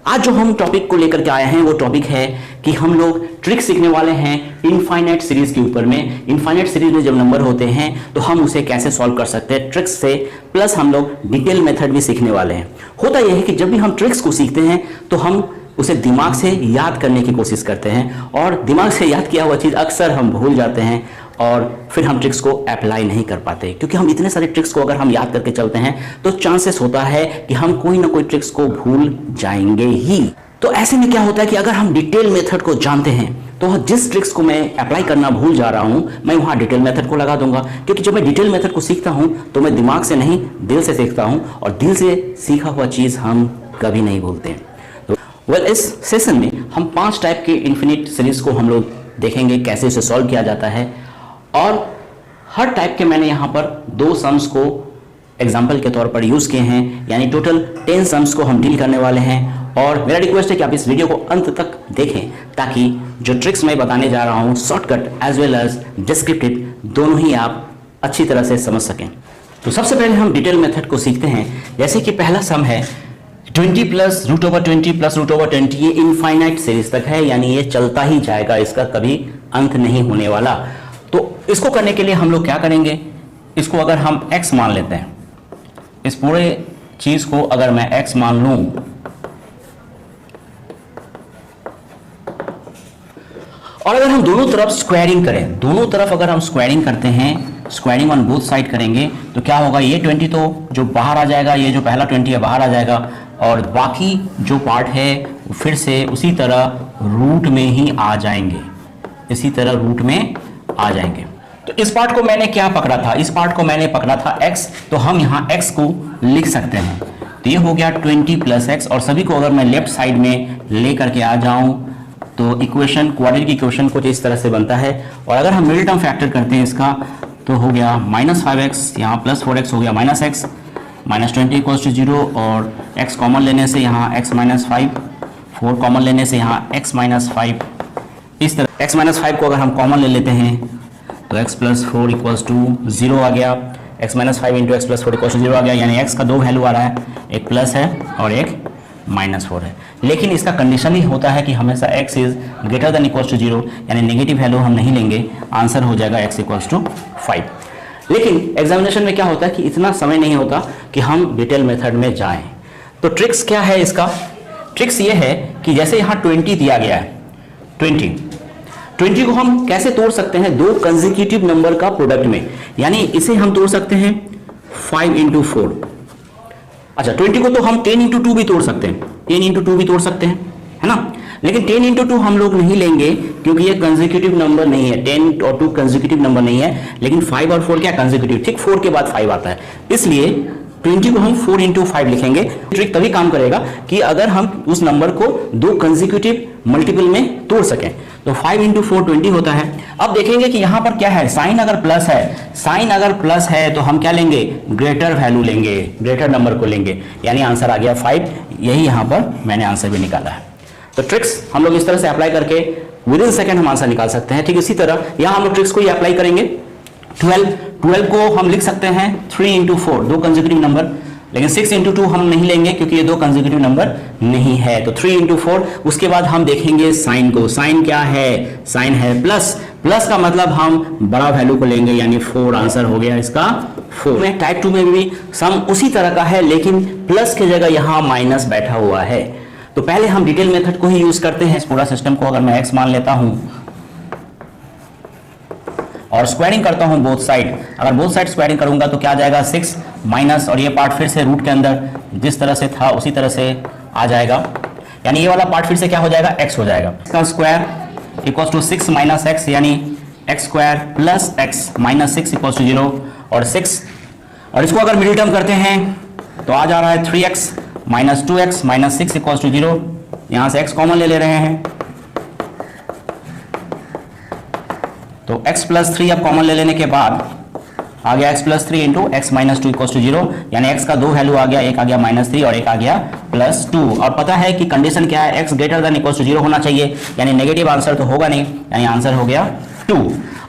आज जो हम टॉपिक को लेकर के आए हैं वो टॉपिक है कि हम लोग ट्रिक सीखने वाले हैं इनफाइनाइट सीरीज के ऊपर में। इनफाइनाइट सीरीज में जब नंबर होते हैं तो हम उसे कैसे सॉल्व कर सकते हैं ट्रिक्स से, प्लस हम लोग डिटेल मेथड भी सीखने वाले हैं। होता यह है कि जब भी हम ट्रिक्स को सीखते हैं तो हम उसे दिमाग से याद करने की कोशिश करते हैं और दिमाग से याद किया हुआ चीज़ अक्सर हम भूल जाते हैं और फिर हम ट्रिक्स को अप्लाई नहीं कर पाते, क्योंकि हम इतने सारे ट्रिक्स को अगर हम याद करके चलते हैं तो चांसेस होता है कि हम कोई ना कोई ट्रिक्स को भूल जाएंगे ही। तो ऐसे में क्या होता है कि अगर हम डिटेल मेथड को जानते हैं तो जिस ट्रिक्स को मैं अप्लाई करना भूल जा रहा हूं मैं वहां डिटेल मेथड को लगा दूंगा, क्योंकि जब मैं डिटेल मेथड को सीखता हूं तो मैं दिमाग से नहीं दिल से सीखता हूं और दिल से सीखा हुआ चीज़ हम कभी नहीं भूलते। तो इस सेशन में हम 5 टाइप के इन्फिनिट सीरीज को हम लोग देखेंगे कैसे इसे सॉल्व किया जाता है, और हर टाइप के मैंने यहाँ पर 2 सम्स को एग्जाम्पल के तौर पर यूज़ किए हैं, यानी टोटल 10 सम्स को हम डील करने वाले हैं। और मेरा रिक्वेस्ट है कि आप इस वीडियो को अंत तक देखें ताकि जो ट्रिक्स मैं बताने जा रहा हूँ shortcut as well as descriptive दोनों ही आप अच्छी तरह से समझ सकें। तो सबसे पहले हम डिटेल मेथड को सीखते हैं। जैसे कि पहला सम है 20 plus root over 20 plus root over 20, ये इनफाइनाइट सीरीज तक है, यानी ये चलता ही जाएगा, इसका कभी अंत नहीं होने वाला। तो इसको करने के लिए हम लोग क्या करेंगे, इसको अगर हम x मान लेते हैं, इस पूरे चीज को अगर मैं x मान लूं और अगर हम दोनों तरफ स्क्वायरिंग करें, दोनों तरफ अगर हम स्क्वायरिंग करते हैं, स्क्वायरिंग ऑन बोथ साइड करेंगे तो क्या होगा, ये 20 तो जो बाहर आ जाएगा, ये जो पहला 20 है बाहर आ जाएगा और बाकी जो पार्ट है फिर से उसी तरह रूट में ही आ जाएंगे, इसी तरह रूट में आ जाएंगे। तो इस पार्ट को मैंने क्या पकड़ा था, इस पार्ट को मैंने पकड़ा था x, तो हम यहाँ x को लिख सकते हैं। तो ये हो गया 20 प्लस x, और सभी को अगर मैं लेफ्ट साइड में ले करके आ जाऊं तो इक्वेशन, क्वाड्रेटिक इक्वेशन कुछ इस तरह से बनता है। और अगर हम मिडिल टर्म फैक्टर करते हैं इसका तो हो गया -5x, यहाँ प्लस 4x हो गया -x, -20 इक्वल्स टू 0, और x कॉमन लेने से यहाँ x -5, 4 कॉमन लेने से यहाँ x -5, इस तरह x -5 को अगर हम कॉमन ले लेते हैं तो x प्लस 4 इक्वल्स टू 0 आ गया, x -5 into x plus 4 equals to 0 आ गया, यानी x का 2 वैल्यू आ रहा है, एक प्लस है और एक -4 है। लेकिन इसका कंडीशन ही होता है कि हमेशा x is greater than equals to 0, यानी नेगेटिव वैल्यू हम नहीं लेंगे, आंसर हो जाएगा x इक्वल्स टू 5। लेकिन एग्जामिनेशन में क्या होता है कि इतना समय नहीं होता कि हम डिटेल मेथड में जाएं। तो ट्रिक्स क्या है इसका, ट्रिक्स ये है कि जैसे यहाँ 20 दिया गया है, 20 को हम कैसे तोड़ सकते हैं, 2 कंसेक्यूटिव नंबर का प्रोडक्ट में, यानी इसे हम तोड़ सकते हैं 5 इंटू 4। अच्छा, 20 को तो हम 10 इंटू 2 भी तोड़ सकते हैं, 10 इंटू 2 भी तोड़ सकते हैं, है ना। लेकिन 10 इंटू 2 हम लोग नहीं लेंगे क्योंकि ये कंसेक्यूटिव नंबर नहीं है, 10 और 2 कंसेक्यूटिव नंबर नहीं है, लेकिन 5 और 4 क्या कंसेक्यूटिव, ठीक 4 के बाद 5 आता है, इसलिए 20 को हम 4 इंटू 5 लिखेंगे। ट्रिक तभी काम करेगा कि अगर हम उस नंबर को 2 कंसेक्यूटिव मल्टीपल में तोड़ सकें। तो 5 इंटू 4 20 होता है। अब देखेंगे कि यहाँ पर क्या है, साइन अगर प्लस है, साइन अगर प्लस है तो हम क्या लेंगे, ग्रेटर वैल्यू लेंगे, ग्रेटर नंबर को लेंगे, यानी आंसर आ गया 5। यही यहाँ पर मैंने आंसर भी निकाला है। तो ट्रिक्स हम लोग इस तरह से अप्लाई करके विद इन सेकेंड हम आंसर निकाल सकते हैं। ठीक इसी तरह यहाँ हम लोग ट्रिक्स को ही अप्लाई करेंगे। 12 को हम लिख सकते हैं 3 इंटू 4, 2 कंसेक्यूटिव नंबर, लेकिन 6 इंटू 2 हम नहीं लेंगे क्योंकि ये 2 कंसेक्यूटिव नंबर नहीं है। तो 3 इंटू 4, उसके बाद हम देखेंगे साइन को, साइन क्या है, साइन है प्लस, प्लस का मतलब हम बड़ा वैल्यू को लेंगे, यानी 4, आंसर हो गया इसका 4। में टाइप 2 में भी सम उसी तरह का है, लेकिन प्लस की जगह यहाँ माइनस बैठा हुआ है। तो पहले हम डिटेल मेथड को ही यूज करते हैं। इस पूरा सिस्टम को अगर मैं x मान लेता हूं और स्क्वायरिंग करता हूं बोथ साइड, अगर बोथ साइड स्क्वायरिंग करूंगा तो क्या आ जाएगा 6 माइनस, और ये पार्ट फिर से रूट के अंदर जिस तरह से था उसी तरह से आ जाएगा, यानी ये वाला पार्ट फिर से क्या हो जाएगा, x हो जाएगा। इसका square equals to 6 minus x, यानी x square plus x minus 6 equals to 0, और 6, और इसको अगर मिडिल टर्म करते हैं तो आ जा रहा है 3x minus 2x minus 6 equals to 0, यहाँ से x कॉमन ले रहे हैं तो x प्लस 3 अब कॉमन ले लेने के बाद आ गया x plus 3 into x minus 2 equals to 0, यानी x का 2 वैल्यू आ गया, एक आ गया -3 और एक आ गया +2। और पता है कि कंडीशन क्या है, x greater than equals to 0 होना चाहिए, यानी नेगेटिव आंसर तो होगा नहीं, यानी आंसर हो गया 2।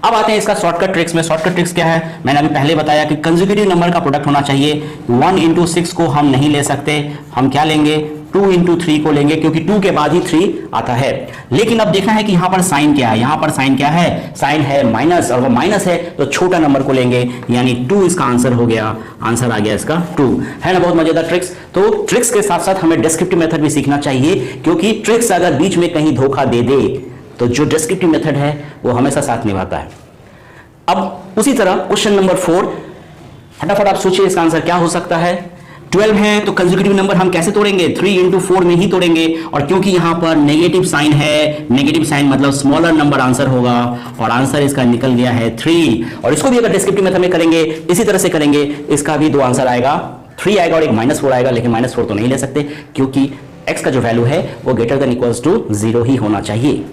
अब आते हैं इसका शॉर्टकट ट्रिक्स में। शॉर्टकट ट्रिक्स क्या है, मैंने अभी पहले बताया कि कंसेक्यूटिव नंबर का प्रोडक्ट होना चाहिए। 1 इंटू 6 को हम नहीं ले सकते, हम क्या लेंगे 2 इंटू 3 को लेंगे क्योंकि 2 के बाद ही 3 आता है। लेकिन अब देखना है कि यहां पर साइन क्या है, यहां पर साइन क्या है, साइन है माइनस, और वो माइनस है तो छोटा नंबर को लेंगे, यानी 2 इसका आंसर हो गया, आंसर आ गया इसका 2। है ना बहुत मजेदार ट्रिक्स। तो ट्रिक्स के साथ साथ हमें डिस्क्रिप्टिव मेथड भी सीखना चाहिए, क्योंकि ट्रिक्स अगर बीच में कहीं धोखा दे दे तो जो डिस्क्रिप्टिव मेथड है वो हमेशा साथ निभाता है। अब उसी तरह क्वेश्चन नंबर 4, फटाफट आप सोचिए इसका आंसर क्या हो सकता है। 12 है तो कंसेक्यूटिव नंबर हम कैसे तोड़ेंगे, 3 इंटू 4 में ही तोड़ेंगे, और क्योंकि यहां पर नेगेटिव साइन है, नेगेटिव साइन मतलब स्मॉलर नंबर आंसर होगा, और आंसर इसका निकल गया है 3। और इसको भी अगर डिस्क्रिप्टिव मेथड में करेंगे, इसी तरह से करेंगे, इसका भी 2 आंसर आएगा, 3 आएगा और एक -4 आएगा, लेकिन -4 तो नहीं ले सकते क्योंकि x का जो वैल्यू है वो ग्रेटर देन इक्वल्स टू 0 ही होना चाहिए।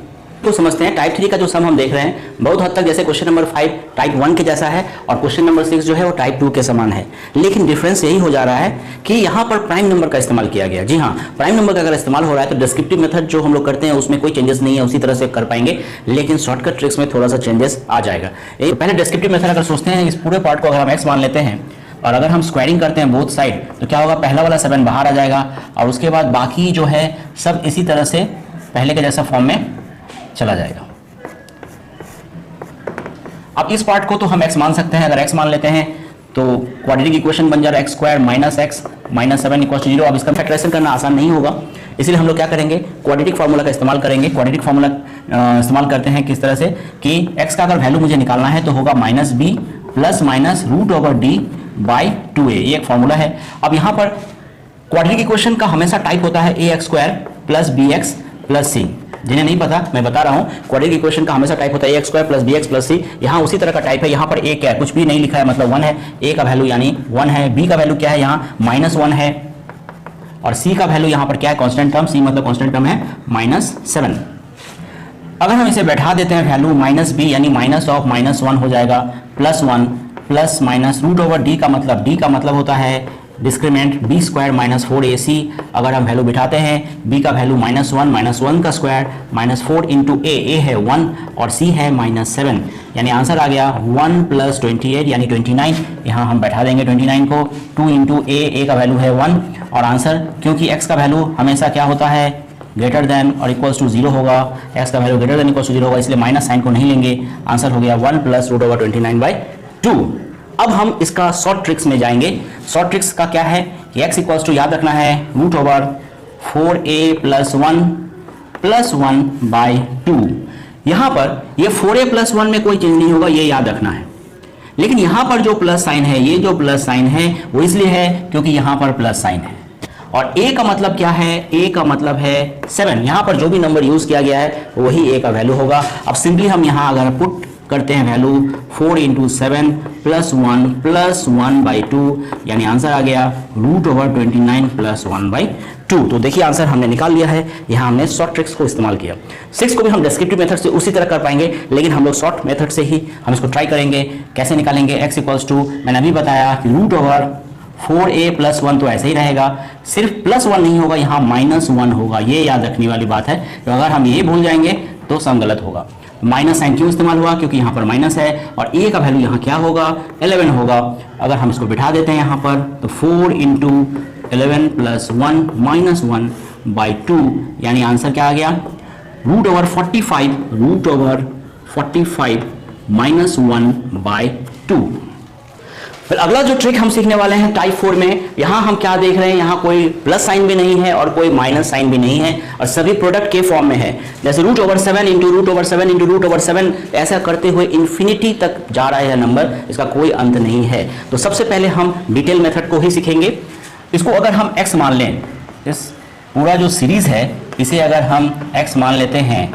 तो समझते हैं टाइप 3 का जो सम हम देख रहे हैं बहुत हद तक जैसे क्वेश्चन नंबर 5 टाइप 1 के जैसा है, और क्वेश्चन नंबर 6 जो है वो टाइप 2 के समान है, लेकिन डिफरेंस यही हो जा रहा है कि यहाँ पर प्राइम नंबर का इस्तेमाल किया गया। जी हाँ, प्राइम नंबर का अगर इस्तेमाल हो रहा है तो डिस्क्रिप्टिव मेथड जो हम लोग करते हैं उसमें कोई चेंजेस नहीं है, उसी तरह से कर पाएंगे, लेकिन शॉर्टकट ट्रिक्स में थोड़ा सा चेंजेस आ जाएगा। पहले डिस्क्रिप्टिव मेथड अगर सोचते हैं, इस पूरे पार्ट को अगर हम एक्स मान लेते हैं और अगर हम स्क्वायरिंग करते हैं बोथ साइड तो क्या होगा, पहला वाला 7 बाहर आ जाएगा, और उसके बाद बाकी जो है सब इसी तरह से पहले के जैसा फॉर्म में चला जाएगा। अब इस पार्ट को तो हम x मान सकते हैं, अगर x मान लेते हैं तो क्वाड्रेटिक इक्वेशन बन जा रहा है x² minus x minus 7 equal to 0। अब इसका फैक्टराइजेशन करना आसान नहीं होगा, इसलिए हम लोग क्या करेंगे, क्वाड्रेटिक फार्मूला का इस्तेमाल करेंगे। क्वाड्रेटिक फार्मूला इस्तेमाल करते हैं किस तरह से कि x का अगर वैल्यू मुझे निकालना है तो होगा -b प्लस माइनस √d/2a, ये एक फार्मूला है। अब यहाँ पर क्वाड्रेटिक इक्वेशन का हमेशा टाइप होता है ax² plus bx plus c। जिन्हें नहीं पता मैं बता रहा हूं, क्वाड्रेटिक इक्वेशन का हमेशा टाइप होता है ax² plus bx plus c। यहाँ उसी तरह का टाइप है, यहाँ पर a क्या है, कुछ भी नहीं लिखा है, मतलब 1 है, a का वैल्यू यानी 1 है, b का वैल्यू क्या है यहाँ -1 है, और c का वैल्यू यहाँ पर क्या है, कांस्टेंट टर्म, c मतलब कांस्टेंट टर्म है -7। अगर हम इसे बैठा देते हैं वैल्यू -b यानी -1 हो जाएगा, +1 प्लस माइनस √d का मतलब होता है डिस्क्रीमेंट b² माइनस 4ac। अगर हम वैल्यू बिठाते हैं, b का वैल्यू -1 का स्क्वायर -4 इंटू a है 1 और c है -7, यानी आंसर आ गया 1 + 28 यानी 29। यहाँ हम बैठा देंगे 29 को, 2 इंटू a का वैल्यू है 1, और आंसर क्योंकि x का वैल्यू हमेशा क्या होता है, ग्रेटर देन और इक्वल्स टू 0 होगा, x का value greater than equals to 0 होगा, इसलिए माइनस साइन को नहीं लेंगे, आंसर हो गया 1 + √29/2। अब हम इसका शॉर्ट ट्रिक्स में जाएंगे। शॉर्ट ट्रिक्स का क्या है कि x इक्वल्स टू याद रखना है √4a + 1 + 1/2। यहाँ पर ये 4a + 1 में कोई चेंज नहीं होगा, ये याद रखना है, लेकिन यहाँ पर जो प्लस साइन है, ये जो प्लस साइन है वो इसलिए है क्योंकि यहाँ पर प्लस साइन है, और a का मतलब क्या है, a का मतलब है 7। यहाँ पर जो भी नंबर यूज किया गया है वही a का वैल्यू होगा। अब सिंपली हम यहाँ अगर पुट करते हैं वैल्यू 4 × 7 + 1 + 1/2, यानी आंसर आ गया √29 + 1/2। तो देखिए आंसर हमने निकाल लिया है। यहाँ हमने शॉर्ट ट्रिक्स को इस्तेमाल किया। 6 को भी हम डिस्क्रिप्टिव मेथड से उसी तरह कर पाएंगे, लेकिन हम लोग शॉर्ट मेथड से ही हम इसको ट्राई करेंगे। कैसे निकालेंगे, x इक्वल्स टू मैंने अभी बताया कि √4a + 1 तो ऐसे ही रहेगा, सिर्फ +1 नहीं होगा, यहाँ -1 होगा, ये याद रखने वाली बात है। तो अगर हम ये भूल जाएंगे तो सम गलत होगा। माइनस साइन क्यों इस्तेमाल हुआ, क्योंकि यहाँ पर माइनस है, और a का वैल्यू यहाँ क्या होगा, 11 होगा। अगर हम इसको बिठा देते हैं यहाँ पर तो 4 × 11 + 1 -1/2, यानी आंसर क्या आ गया √45 -1/2। फिर अगला जो ट्रिक हम सीखने वाले हैं टाइप 4 में, यहाँ हम क्या देख रहे हैं, यहाँ कोई प्लस साइन भी नहीं है और कोई माइनस साइन भी नहीं है, और सभी प्रोडक्ट के फॉर्म में है। जैसे √7 × √7 × √7, ऐसा करते हुए इन्फिनिटी तक जा रहा है नंबर, इसका कोई अंत नहीं है। तो सबसे पहले हम डिटेल मेथड को ही सीखेंगे। इसको अगर हम x मान लें, इस पूरा जो सीरीज है इसे अगर हम x मान लेते हैं,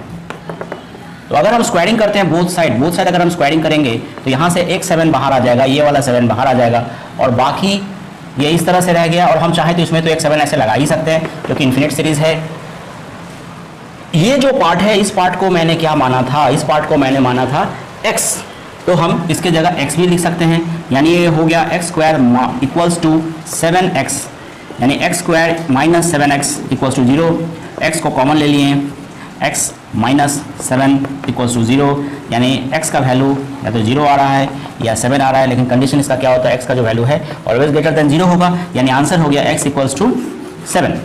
तो अगर हम स्क्वायरिंग करते हैं बोथ साइड अगर हम स्क्वायरिंग करेंगे तो यहाँ से एक 7 बाहर आ जाएगा, ये वाला 7 बाहर आ जाएगा, और बाकी ये इस तरह से रह गया। और हम चाहें तो इसमें तो एक 7 ऐसे लगा ही सकते हैं क्योंकि इन्फिनिट सीरीज है। ये जो पार्ट है, इस पार्ट को मैंने क्या माना था, इस पार्ट को मैंने माना था x, तो हम इसके जगह x भी लिख सकते हैं, यानी ये हो गया x² = 7x, यानी x² - 7x = 0। x को कॉमन ले लिए, x - 7 = 0, यानी x का वैल्यू या तो 0 आ रहा है या 7 आ रहा है, लेकिन कंडीशन इसका क्या होता है, x का जो वैल्यू है ऑलवेज ग्रेटर देन 0 होगा, यानी आंसर हो गया x = 7।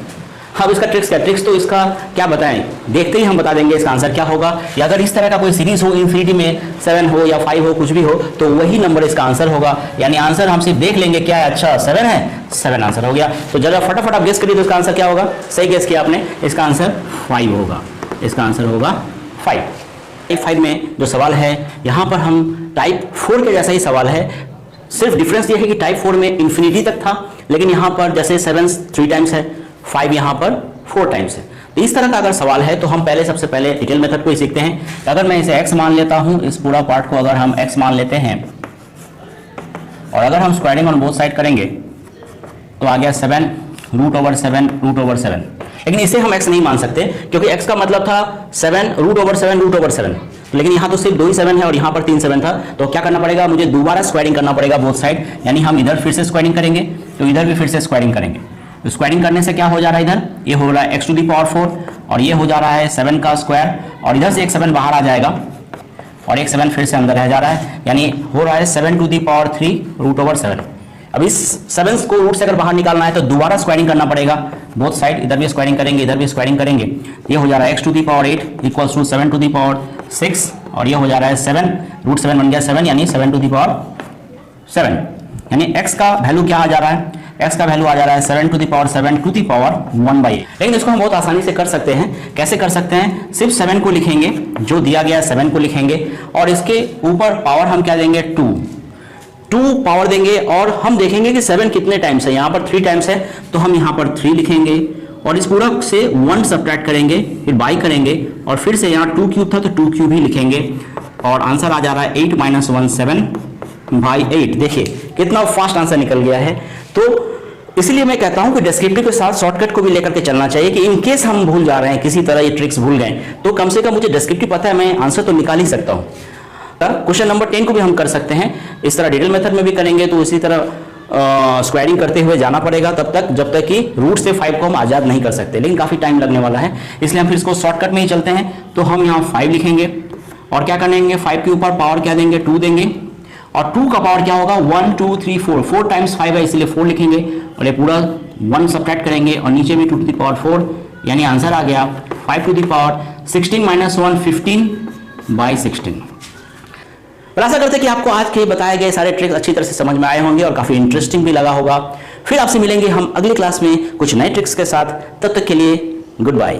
अब इसका ट्रिक्स क्या, ट्रिक्स तो इसका क्या बताएं, देखते ही हम बता देंगे इसका आंसर क्या होगा। या अगर इस तरह का कोई सीरीज हो इन्फिनिटी में 7 हो या 5 हो कुछ भी हो तो वही नंबर इसका आंसर होगा। यानी आंसर हम सिर्फ देख लेंगे क्या है, अच्छा 7 है, 7 आंसर हो गया। तो जरा फटाफट आप गेस करिए तो इसका आंसर क्या होगा। सही गेस किया आपने, इसका आंसर 5 होगा, इसका आंसर होगा 5। टाइप 5 में जो सवाल है यहाँ पर हम टाइप 4 के जैसा ही सवाल है, सिर्फ डिफरेंस ये है कि टाइप 4 में इन्फिनिटी तक था, लेकिन यहाँ पर जैसे 7 3 टाइम्स है, 5 यहाँ पर 4 टाइम्स है। तो इस तरह का अगर सवाल है तो हम पहले सबसे पहले डिटेल मेथड को ही सीखते हैं। अगर मैं इसे x मान लेता हूँ, इस पूरा पार्ट को अगर हम x मान लेते हैं और अगर हम स्क्वायरिंग ऑन बोथ साइड करेंगे तो आ गया 7 √7 √7। लेकिन इसे हम x नहीं मान सकते क्योंकि x का मतलब था 7 √7 √7, लेकिन यहाँ तो सिर्फ 2 ही 7 है और यहाँ पर 3 7 था। तो क्या करना पड़ेगा, मुझे दोबारा स्क्वायरिंग करना पड़ेगा बोथ साइड, यानी हम इधर फिर से स्क्वायरिंग करेंगे तो इधर भी फिर से स्क्वायरिंग करेंगे। तो स्क्वायरिंग करने से क्या हो जा रहा है, इधर ये हो रहा है x⁴ और ये हो जा रहा है 7 का स्क्वायर और इधर से एक 7 बाहर आ जाएगा और एक 7 फिर से अंदर रह जा रहा है, यानी हो रहा है 7⁵ √7। अब इस 7 को रूट से अगर बाहर निकालना है तो दोबारा स्क्वायरिंग करना पड़ेगा बोथ साइड, इधर भी स्क्वायरिंग करेंगे इधर भी स्क्वायरिंग करेंगे। ये हो जा रहा है x⁸ = 7⁶ और ये हो जा रहा है 7 √7 बन गया 7 यानी 7⁻7, यानी x का वैल्यू क्या आ जा रहा है, x का वैल्यू आ जा रहा है 7⁻7⁴ लेकिन इसको हम बहुत आसानी से कर सकते हैं। कैसे कर सकते हैं, सिर्फ 7 को लिखेंगे, जो दिया गया 7 को लिखेंगे और इसके ऊपर पावर हम क्या देंगे 2 पावर देंगे और हम देखेंगे कि 7 कितने टाइम्स है, यहाँ पर 3 टाइम्स है तो हम यहाँ पर 3 लिखेंगे और इस पूरा से 1 सब्ट्रैक्ट करेंगे, फिर बाई करेंगे और फिर से यहाँ 2³ था तो 2³ ही लिखेंगे और आंसर आ जा रहा है 8 - 1 7/8। देखिए कितना फास्ट आंसर निकल गया है। तो इसलिए मैं कहता हूं कि डिस्क्रिप्टिव के साथ शॉर्टकट को भी लेकर के चलना चाहिए कि इन केस हम भूल जा रहे हैं, किसी तरह ये ट्रिक्स भूल गए तो कम से कम मुझे डिस्क्रिप्टिव पता है, मैं आंसर तो निकाल ही सकता हूं। क्वेश्चन नंबर 10 को भी हम कर सकते हैं, इस तरह डिटेल मेथड में भी करेंगे तो इसी तरह स्क्वायरिंग करते हुए जाना पड़ेगा तब तक जब तक कि रूट से 5 को हम आज़ाद नहीं कर सकते, लेकिन काफ़ी टाइम लगने वाला है, इसलिए हम फिर इसको शॉर्टकट में ही चलते हैं। तो हम यहाँ 5 लिखेंगे और क्या करेंगे, 5 के ऊपर पावर क्या देंगे 2 देंगे और 2 का पावर क्या होगा 1 2 3 4 टाइम्स 5 है इसलिए 4 लिखेंगे और ये पूरा 1 सब्ट्रैक्ट करेंगे और नीचे भी 2⁴ यानी आंसर आ गया 5⁻16 - 1 15/16। आशा करते हैं कि आपको आज के बताए गए सारे ट्रिक्स अच्छी तरह से समझ में आए होंगे और काफ़ी इंटरेस्टिंग भी लगा होगा। फिर आपसे मिलेंगे हम अगली क्लास में कुछ नए ट्रिक्स के साथ, तब तक के लिए गुड बाय।